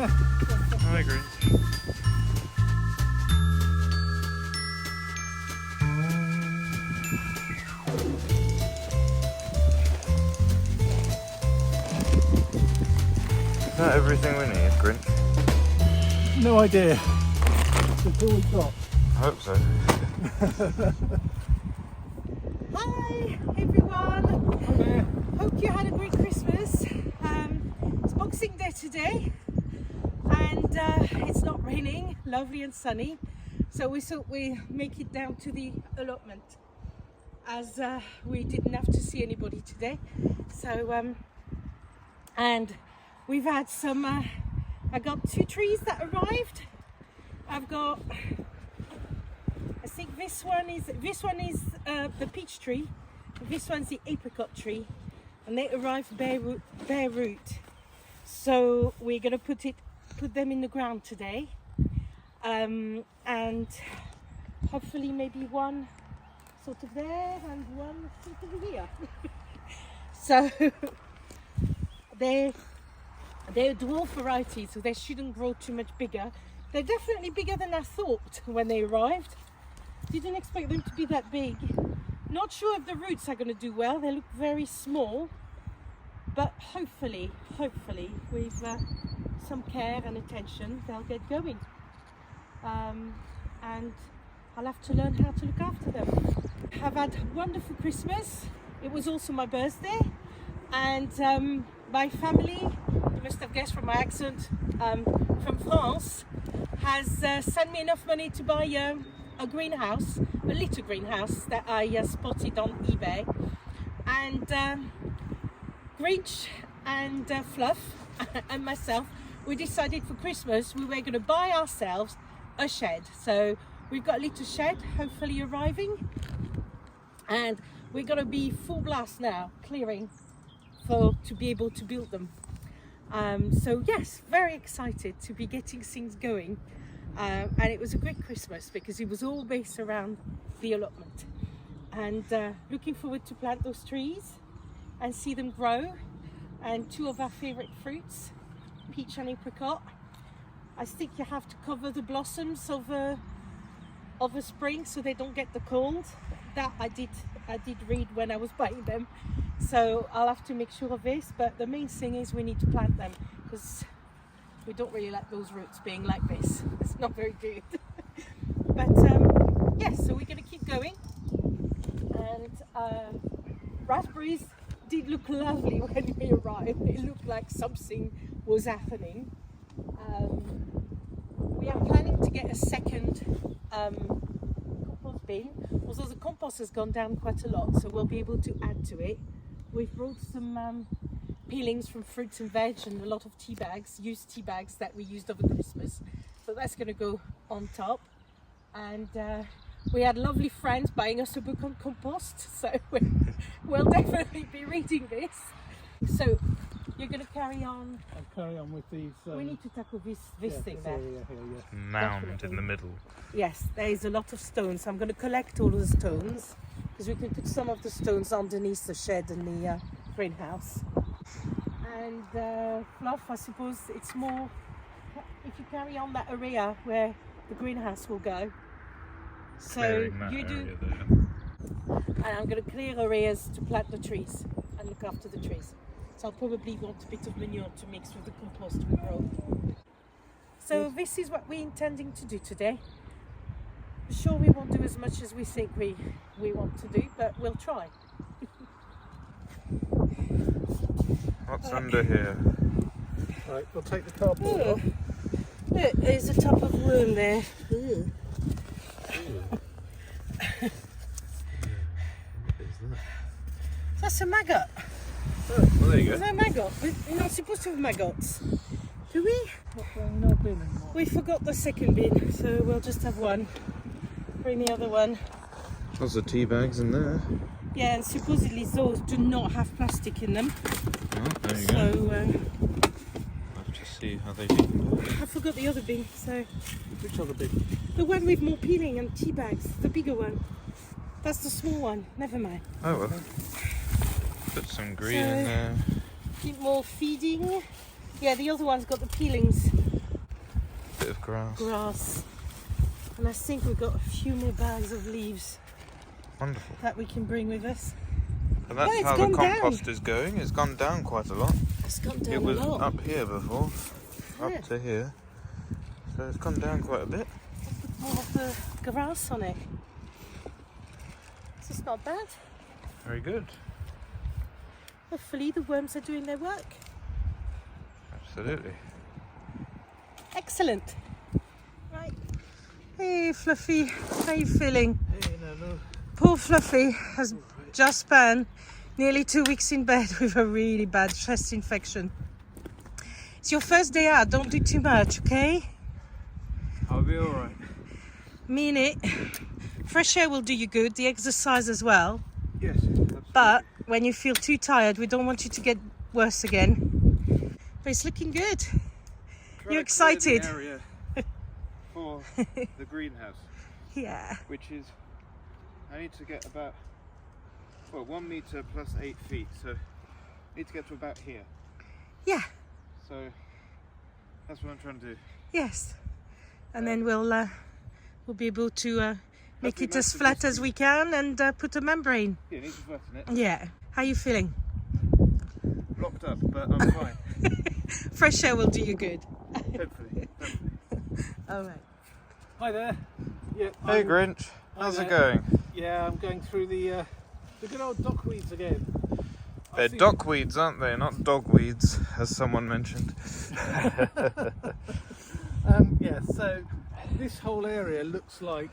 I agree. Is that everything we need, Grinch? No idea. That's all we got. I hope so. Hi everyone! Hi there. Hope you had a great Christmas. It's Boxing Day today and it's not raining, lovely and sunny. So we thought we'd make it down to the allotment as we didn't have to see anybody today. So, and we've had some, I got 2 trees that arrived. I've got, I think this one is the peach tree. This one's the apricot tree, and they arrived bare root. So we're gonna put them in the ground today, and hopefully maybe one sort of there and one sort of here. So they're dwarf varieties, so they shouldn't grow too much bigger. They're definitely bigger than I thought when they arrived. Didn't expect them to be that big. Not sure if the roots are going to do well. They look very small, but hopefully with some care and attention they'll get going. And I'll have to learn how to look after them. I've had a wonderful Christmas. It was also my birthday, and my family, you must have guessed from my accent, from France, has sent me enough money to buy a greenhouse, a little greenhouse that I spotted on eBay. And Grinch and Fluff and myself, we decided for Christmas we were going to buy ourselves a shed. So we've got a little shed hopefully arriving, and we're going to be full blast now clearing to be able to build them. So yes, very excited to be getting things going. And it was a great Christmas because it was all based around the allotment, and looking forward to plant those trees and see them grow. And 2 of our favorite fruits, peach and apricot. I think you have to cover the blossoms of a spring so they don't get the cold. That I did read when I was buying them, so I'll have to make sure of this. But the main thing is we need to plant them because we don't really like those roots being like this. It's not very good. But yes, so we're going to keep going. And raspberries did look lovely when we arrived. It looked like something was happening. We are planning to get a second compost bin, although the compost has gone down quite a lot, so we'll be able to add to it. We've brought some peelings from fruits and veg and a lot of tea bags, used tea bags that we used over Christmas, so that's going to go on top. And we had lovely friends buying us a book on compost, so we'll definitely be reading this. So you're going to carry on. I'll carry on with these. We need to tackle this thing there. Area here, yes. Mound Definitely. in the middle. Yes, there is a lot of stones. I'm going to collect all of the stones because we can put some of the stones underneath the shed and the greenhouse. And Fluff, I suppose it's more if you carry on that area where the greenhouse will go. So Clearing that you do, area there. and I'm going to clear areas to plant the trees and look after the trees. So I'll probably want a bit of manure to mix with the compost we grow. So this is what we're intending to do today. Sure, we won't do as much as we think we want to do, but we'll try. What's under here? Right, we'll take the cardboard off. Look, there's a tub of worm there. Ooh. That's a maggot. Oh, well, there you Is go. that a maggot? We're not supposed to have maggots, do we? No bin anymore. We forgot the second bin, so we'll just have one. Bring the other one. Lots of tea bags in there. Yeah, and supposedly those do not have plastic in them. Oh, there you So go. I'll have to see how they do. I forgot the other bin. So Which other bin? the one with more peeling and tea bags, the bigger one. That's the small one. Never mind. Oh well. Put some green So- in there. Bit more feeding. Yeah, the other one's got the peelings bit of grass. grass. And I think we've got a few more bags of leaves Wonderful. that we can bring with us. And that's it's how the gone compost down. is going. It's gone down quite a lot. It's gone down It was a lot. up here before, Yeah. up to here. So it's gone down quite a bit. Put more of the grass on it. This is not bad. Very good. Hopefully the worms are doing their work. Absolutely. Excellent. Right. Hey Fluffy, how you feeling? Hey, no. Poor Fluffy has just spent nearly 2 weeks in bed with a really bad chest infection. It's your first day out, don't do too much, okay? I'll be alright. Mean it. Fresh air will do you good, the exercise as well. Yes, absolutely. But when you feel too tired, we don't want you to get worse again. But it's looking good. Trying You're to clear excited? the area for the greenhouse, Yeah. which is, I need to get about, well, 1 meter plus 8 feet, so I need to get to about here. Yeah. So that's what I'm trying to do. Yes. And then we'll be able to make Hopefully it as most of flat this as we can and put a membrane. Yeah, need to flatten it. Yeah. How you feeling? Blocked up, but I'm fine. Fresh air will do you good. Hopefully. All right. Hi there. Yeah. Hey I'm- Grinch, how's Hi it there. going? Yeah, I'm going through the good old dockweeds again. They're dockweeds, aren't they? Not dogweeds, as someone mentioned. Yeah, so this whole area looks like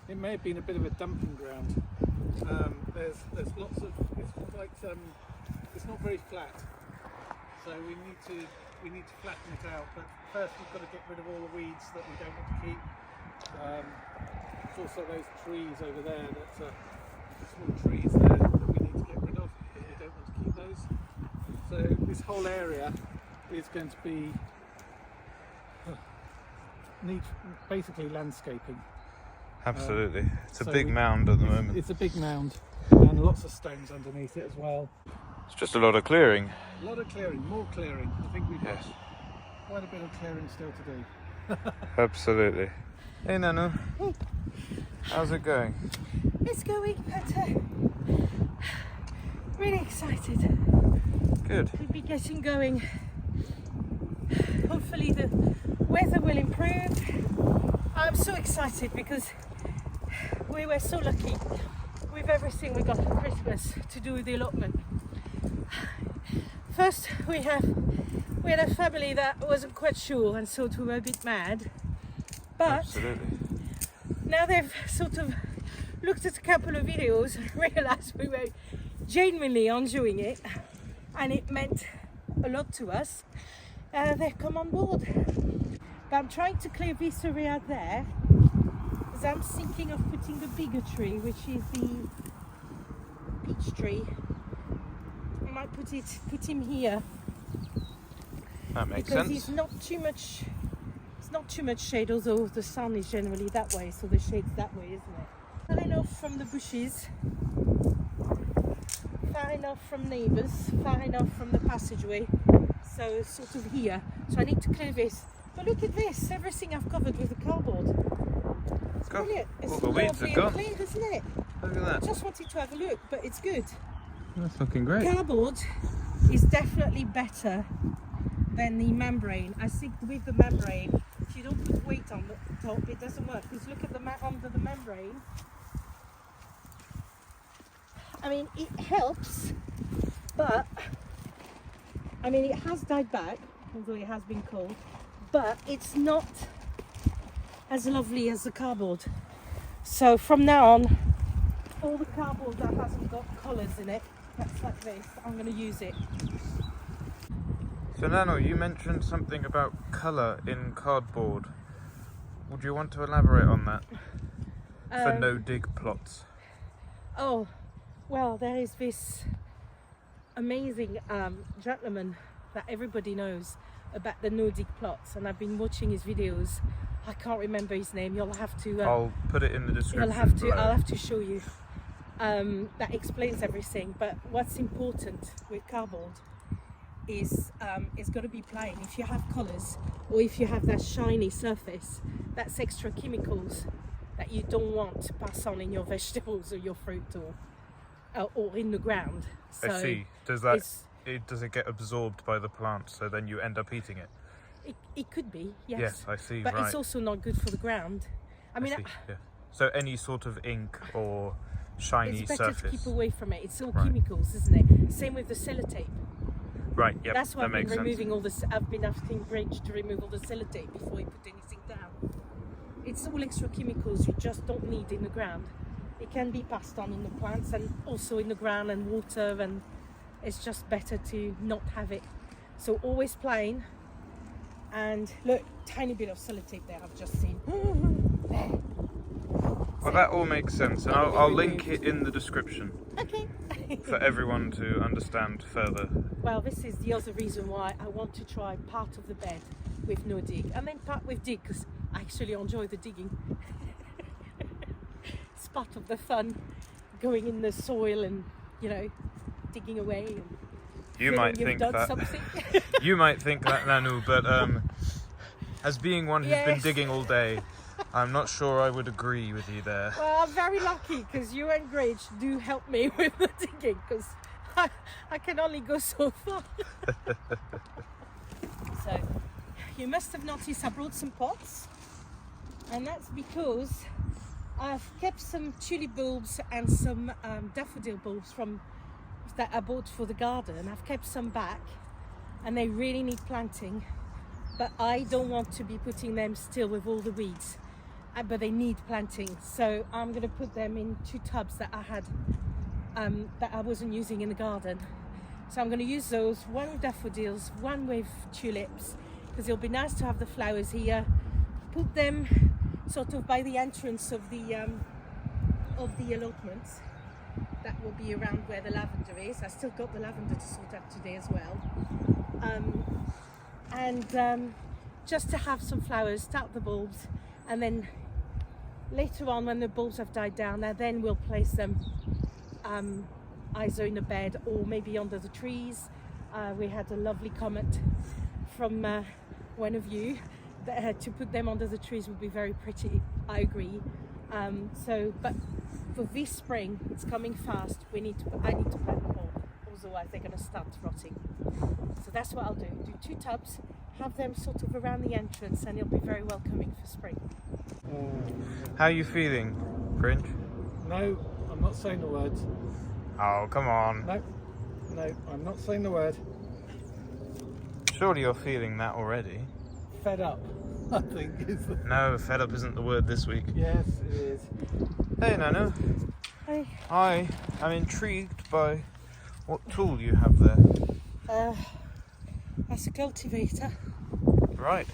it may have been a bit of a dumping ground. There's lots of, it's quite it's not very flat, so we need to flatten it out. But first we've got to get rid of all the weeds that we don't want to keep. There's also those trees over there that small trees there that we need to get rid of because we don't want to keep those. So this whole area is going to be need basically landscaping. Absolutely. It's a so big we- mound at the moment. It's a big mound and lots of stones underneath it as well. It's just a lot of clearing. A lot of clearing, more clearing. I think we've got Yes. quite a bit of clearing still to do. Absolutely. Hey Nanu, how's it going? It's going better. Really excited. Good. We'll be getting going. Hopefully the weather will improve. I'm so excited because we were so lucky with everything we got for Christmas to do with the allotment. First we had a family that wasn't quite sure and thought we were a bit mad, but Absolutely. now they've sort of looked at a couple of videos and realised we were genuinely enjoying it and it meant a lot to us. They've come on board. But I'm trying to clear this area there because I'm thinking of putting the bigger tree, which is the peach tree. I might put him here That makes because sense. it's not too much shade, although the sun is generally that way, so the shade's that way, isn't it? Far enough from the bushes, far enough from neighbours, far enough from the passageway, so sort of here. So I need to clear this. But look at this, everything I've covered with the cardboard. It's Go. brilliant. It's All the weeds are lovely gone. and clean, isn't it? Look at I that. just wanted to have a look, but it's good. That's looking great. Cardboard is definitely better than the membrane. I think with the membrane, if you don't put weight on the top, it doesn't work. Because look at the under the membrane. I mean, it helps, but I mean, it has died back, although it has been cold. But it's not as lovely as the cardboard. So from now on, all the cardboard that hasn't got colours in it, that's like this, I'm going to use it. So Nano, you mentioned something about colour in cardboard. Would you want to elaborate on that for no dig plots? Oh, well, there is this amazing gentleman that everybody knows about the no-dig plots, and I've been watching his videos. I can't remember his name. You'll have to. I'll put it in the description. I'll below. have to show you. That explains everything. But what's important with cardboard is it's got to be plain. If you have colours or if you have that shiny surface, that's extra chemicals that you don't want to pass on in your vegetables or your fruit or in the ground. So I see. Does it get absorbed by the plant, so then you end up eating it? It could be, yes. Yes, I see. But right. it's also not good for the ground. I mean, see, yeah. So any sort of ink or shiny it's better surface. to keep away from it. It's all Right. chemicals, isn't it? Same with the sellotape. Right. Yep. That's why that I've been makes removing sense. all this. I've been asking Bridge to remove all the sellotape before you put anything down. It's all extra chemicals you just don't need in the ground. It can be passed on in the plants and also in the ground and water, and it's just better to not have it. So always plain. And look, tiny bit of sellotape there I've just seen. There. Well, that all makes sense, and I'll link it in the description Okay. for everyone to understand further. Well, this is the other reason why I want to try part of the bed with no dig and then part with dig, because I actually enjoy the digging. It's part of the fun, going in the soil and, you know, digging away. And You might you've think done that. something. You might think that, Nanu, but as being one who's been Yes. digging all day, I'm not sure I would agree with you there. Well, I'm very lucky because you and Gage do help me with the digging, because I can only go so far. So, you must have noticed I brought some pots, and that's because I've kept some tulip bulbs and some daffodil bulbs that I bought for the garden. I've kept some back, and they really need planting, but I don't want to be putting them still with all the weeds. But they need planting, so I'm going to put them in 2 tubs that I had that I wasn't using in the garden. So I'm going to use those, one with daffodils, one with tulips, because it'll be nice to have the flowers here. Put them sort of by the entrance of the allotments. That will be around where the lavender is. I still got the lavender to sort out today as well. Just to have some flowers, start the bulbs, and then later on, when the bulbs have died down, then we'll place them either in a bed or maybe under the trees. We had a lovely comment from one of you that to put them under the trees would be very pretty. I agree. But for this spring, it's coming fast. I need to plant more, otherwise they're going to start rotting. So that's what I'll do. Do 2 tubs, have them sort of around the entrance, and it'll be very welcoming for spring. How are you feeling, Grinch? No, I'm not saying the words. Oh, come on. No, I'm not saying the word. Surely you're feeling that already. Fed up, I think is the... No, fed up isn't the word this week. Yes, it is. Hey, Nanu. Hey. I am intrigued by what tool you have there. That's a cultivator. Right.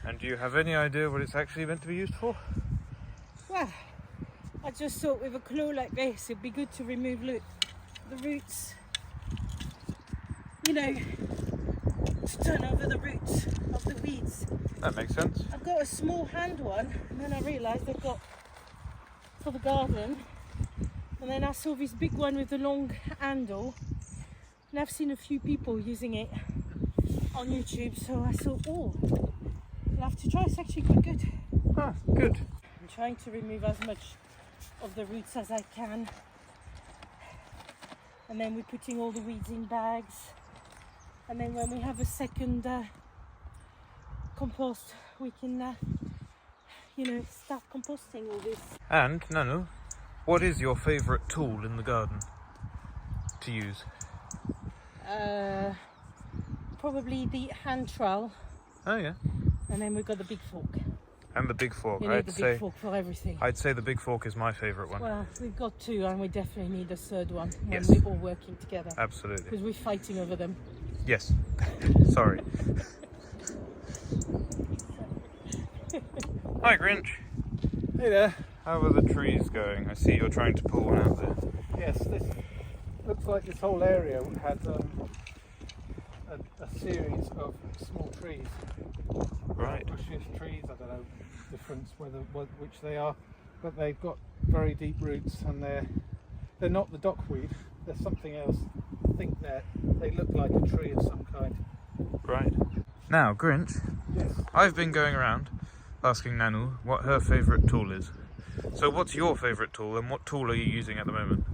And do you have any idea what it's actually meant to be used for? Well, I just thought with a claw like this, it'd be good to remove the roots. You know, to turn over the roots of the weeds. That makes sense. I've got a small hand one, and then I realised I've got for the garden. And then I saw this big one with the long handle, and I've seen a few people using it on YouTube, so I thought, oh, I'll have to try. It's actually quite good. Ah, good. I'm trying to remove as much of the roots as I can, and then we're putting all the weeds in bags, and then when we have a second compost, we can start composting all this. And, Nanu, what is your favourite tool in the garden to use? Probably the hand trowel, Oh, yeah. and then we've got the big fork. And the big fork. You need the big fork for everything. I'd say the big fork is my favourite one. Well, we've got 2, and we definitely need a third one when Yes. we're all working together. Absolutely. Because we're fighting over them. Yes. Sorry. Hi, Grinch. Hey there. How are the trees going? I see you're trying to pull one out there. Yes, this looks like this whole area had a series of small trees. Right. Bushes, trees, I don't know difference which they are, but they've got very deep roots, and they're not the dockweed, they're something else. think they look like a tree of some kind. Right. Now, Grinch, Yes. I've been going around asking Nanu what her favourite tool is. So what's your favourite tool and what tool are you using at the moment?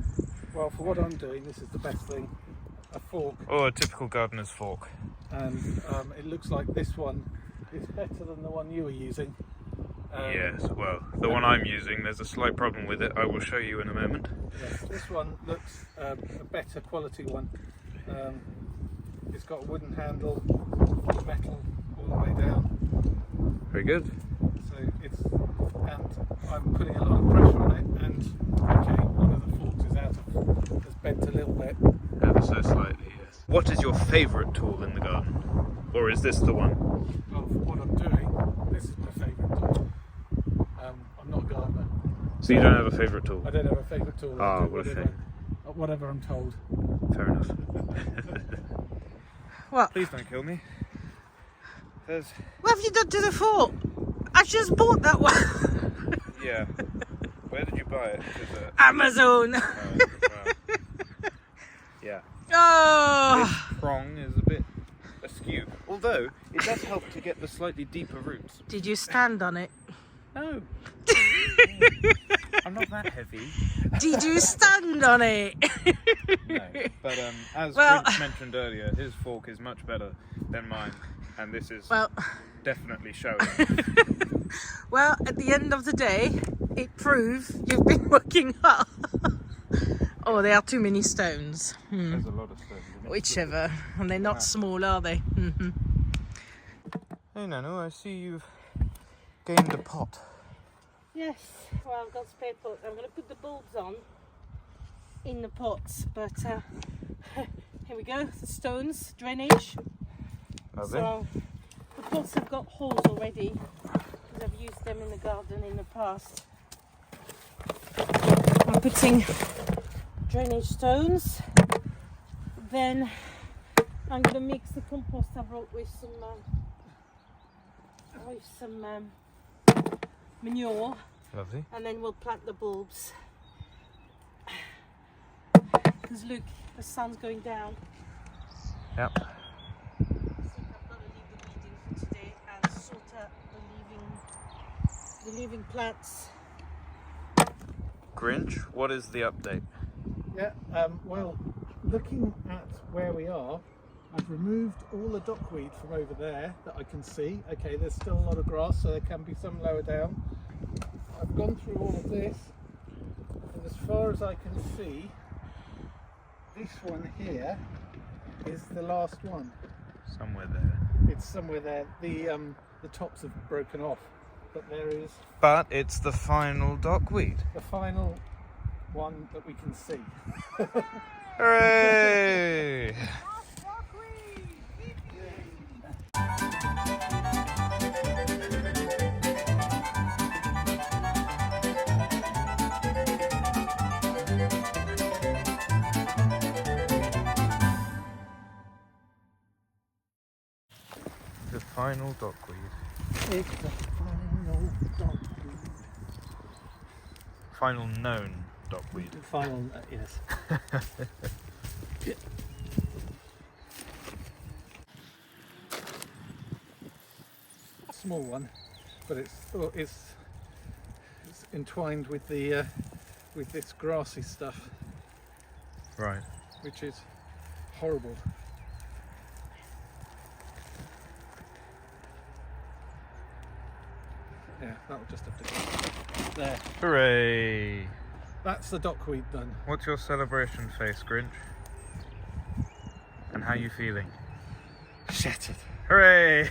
Well, for what I'm doing, this is the best thing. A fork. Oh, a typical gardener's fork. And it looks like this one is better than the one you were using. Yes, well, the one I'm using, there's a slight problem with it. I will show you in a moment. Yes, this one looks a better quality one. It's got a wooden handle, metal all the way down. Very good. So and I'm putting a lot of pressure on it, and okay, one of the forks is has bent a little bit. Ever so slightly, yes. What is your favourite tool in the garden? Or is this the one? Well, for what I'm doing, this is my favourite tool. I'm not a gardener. So you don't have a favourite tool? I don't have a favourite tool. Ah, I do what a shame. whatever I'm told. Fair enough. What? Please don't kill me. There's... What have you done to the fork? I just bought that one. Yeah. Where did you buy it? Amazon. Wow. Yeah. Oh. This prong is a bit askew. Although, it does help to get the slightly deeper roots. Did you stand on it? No. I'm not that heavy. Did you stand on it? No. But as Well- Grinch mentioned earlier, his fork is much better than mine. And this is Well, definitely showing. well, at the end of the day, it proves you've been working hard. Oh, there are too many stones. There's a lot of stones in it. Whichever. And they're not small, are they? Mm-hmm. Hey Nano, I see you've gained a pot. Yes, well, I've got spare pot. I'm going to put the bulbs on in the pots, but here we go, the stones, drainage. Lovely. So the pots have got holes already because I've used them in the garden in the past. I'm putting drainage stones. Then I'm going to mix the compost I brought with some manure, Lovely. and then we'll plant the bulbs. Because look, the sun's going down. Yep. So I've got to leave the weeding for today and sort out the living plants. Grinch, what is the update? Yeah. Well, looking at where we are, I've removed all the dockweed from over there that I can see. Okay, there's still a lot of grass, so there can be some lower down. I've gone through all of this, and as far as I can see, this one here is the last one. Somewhere there. It's somewhere there. The tops have broken off, but there is But it's the final dockweed. the final one that we can see. Hooray! The final dockweed. It's the final dockweed. Final known dockweed. Final, yes. Small one, but it's entwined with the with this grassy stuff, Right. which is horrible. Yeah, that'll just have to go there. Hooray! That's the dockweed done. What's your celebration face, Grinch? And how you feeling? Shattered. Hooray!